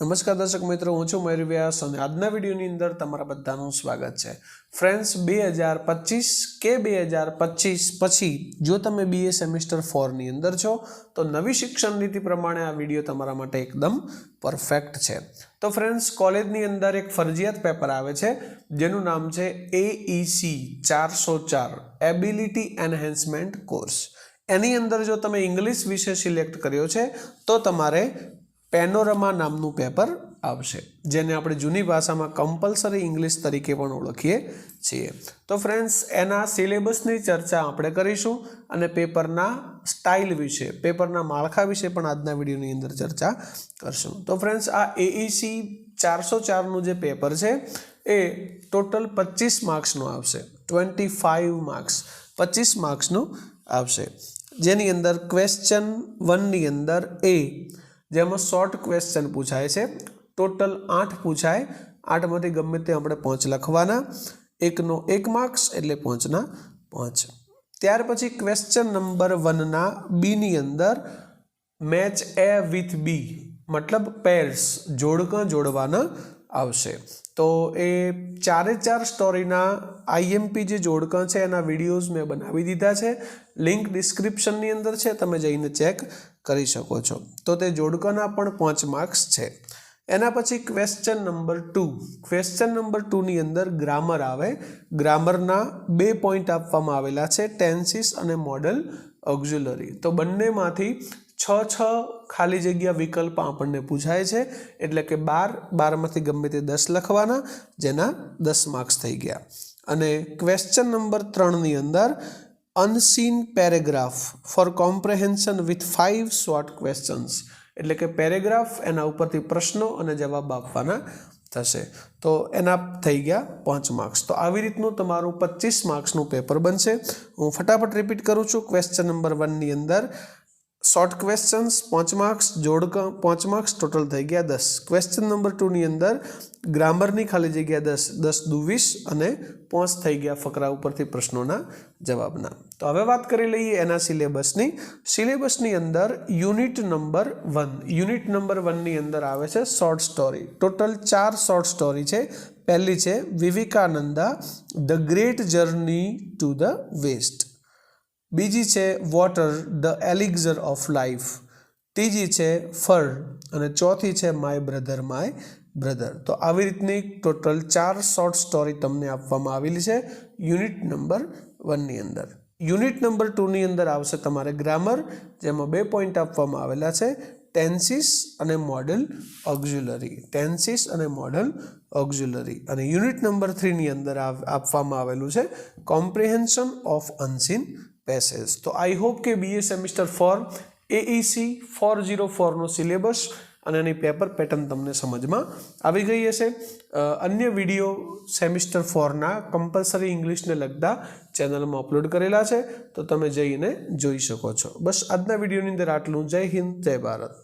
નમસ્કાર દર્શક મિત્રો, હું છું મયુર વ્યાસ અને આજના વિડીયોની અંદર તમારા બધાનું સ્વાગત છે. ફ્રેન્ડ્સ, 2025 કે 2025 પછી જો તમે BA સેમિસ્ટર 4 ની અંદર છો તો નવી શિક્ષણ નીતિ પ્રમાણે આ વિડીયો તમારા માટે એકદમ પરફેક્ટ છે. તો ફ્રેન્ડ્સ, કોલેજની અંદર એક ફરજિયાત પેપર આવે છે જેનું નામ છે AEC 404 એબિલિટી એન્હાન્સમેન્ટ કોર્સ. એની અંદર જો તમે ઇંગ્લિશ વિષય સિલેક્ટ કર્યો છે તો તમારે પેનોરમા નામનું પેપર આવશે, જેને આપણે જૂની ભાષામાં કમ્પલસરી ઇંગ્લિશ તરીકે પણ ઓળખીએ છીએ. તો ફ્રેન્ડ્સ, એના સિલેબસની ચર્ચા આપણે કરીશું અને પેપરના સ્ટાઇલ વિશે, પેપરના માળખા વિશે પણ આજના વિડીયોની અંદર ચર્ચા કરશું. તો ફ્રેન્ડ્સ, આ AEC 404નું જે પેપર છે એ ટોટલ 25 માર્ક્સનું આવશે. 25 માર્ક્સ, 25 માર્ક્સનું આવશે, જેની અંદર ક્વેશ્ચન 1ની અંદર જેમાં શોર્ટ ક્વેશ્ચન પૂછાય છે. ટોટલ 8 પૂછાય. 8માંથી ગમે તે આપણે 5 લખવાના. 1નો 1 માર્ક્સ એટલે 5ના 5. ત્યાર પછી ક્વેશ્ચન નંબર 1ના બીની અંદર મેચ A વિથ B, મતલબ પેર્સ, જોડકાં જોડવાના આવશે. તો એ 4 સ્ટોરીના IMP જે જોડકાં છે એના વિડીયોઝ મેં બનાવી દીધા છે. લિંક ડિસ્ક્રિપ્શનની અંદર છે, તમે જઈને ચેક કરી શકો છો. તો તે જોડકાના પણ 5 માર્ક્સ છે. એના પછી ક્વેશ્ચન નંબર 2. ક્વેશ્ચન નંબર 2ની અંદર ગ્રામર આવે. ગ્રામરના 2 પોઈન્ટ આપવામાં આવેલા છે, ટેન્સીસ અને મોડલ ઓક્ઝિલરી. તો બંનેમાંથી 6 ખાલી જગ્યા વિકલ્પ આપણને પૂછાય છે, એટલે કે 12માંથી ગમે તે 10 લખવાના, જેના 10 માર્ક્સ થઈ ગયા. અને ક્વેશ્ચન નંબર 3ની અંદર unseen paragraph for comprehension with 5 short questions, એટલે કે પેરેગ્રાફ, એના ઉપરથી પ્રશ્નો અને જવાબ આપવાના થશે. તો એના થઈ ગયા 5 માર્ક્સ. તો આવી રીતનું તમારું 25 માર્ક્સનું પેપર બનશે. હું ફટાફટ રિપીટ કરું છું. ક્વેશ્ચન નંબર 1ની અંદર શોર્ટ ક્વેશ્ચન્સ 5 માર્ક્સ, જોડકાં 5 માર્ક્સ, ટોટલ થઈ ગયા 10. ક્વેશ્ચન નંબર 2ની અંદર ગ્રામરની ખાલી જગ્યા 10, 10 દુ 20 અને 5 થઈ ગયા ફકરા ઉપરથી પ્રશ્નોના જવાબના. તો હવે વાત કરી લઈએ એના સિલેબસની. સિલેબસની અંદર યુનિટ નંબર 1ની અંદર આવે છે short story. Total 4 short story છે. પહેલી છે Vivekananda, the great journey to the west. બીજી છે water, the elixir of life. ત્રીજી છે ફર અને ચોથી છે માય બ્રધર. તો આવી રીતની ટોટલ 4 શોર્ટ સ્ટોરી તમને આપવામાં આવેલી છે યુનિટ નંબર 1ની અંદર. યુનિટ નંબર 2ની અંદર આવશે તમારે ગ્રામર, જેમાં 2 પોઈન્ટ આપવામાં આવેલા છે, ટેન્સીસ અને મોડલ ઓક્ઝિલરી. અને યુનિટ નંબર 3ની અંદર આપવામાં આવેલું છે કોમ્પ્રિહેન્શન ઓફ અનસીન પેસેજ. તો આઈ હોપ કે BA સેમિસ્ટર 4 AEC 404નો સિલેબસ અને એની પેપર પેટર્ન તમને સમજમાં આવી ગઈ હશે. અન્ય વિડીયો સેમિસ્ટર 4ના કમ્પલસરી ઇંગ્લિશને લગતા ચેનલમાં અપલોડ કરેલા છે, તો તમે જઈને જોઈ શકો છો. બસ આજના વિડીયોની અંદર આટલું. જય હિન્દ, જય ભારત.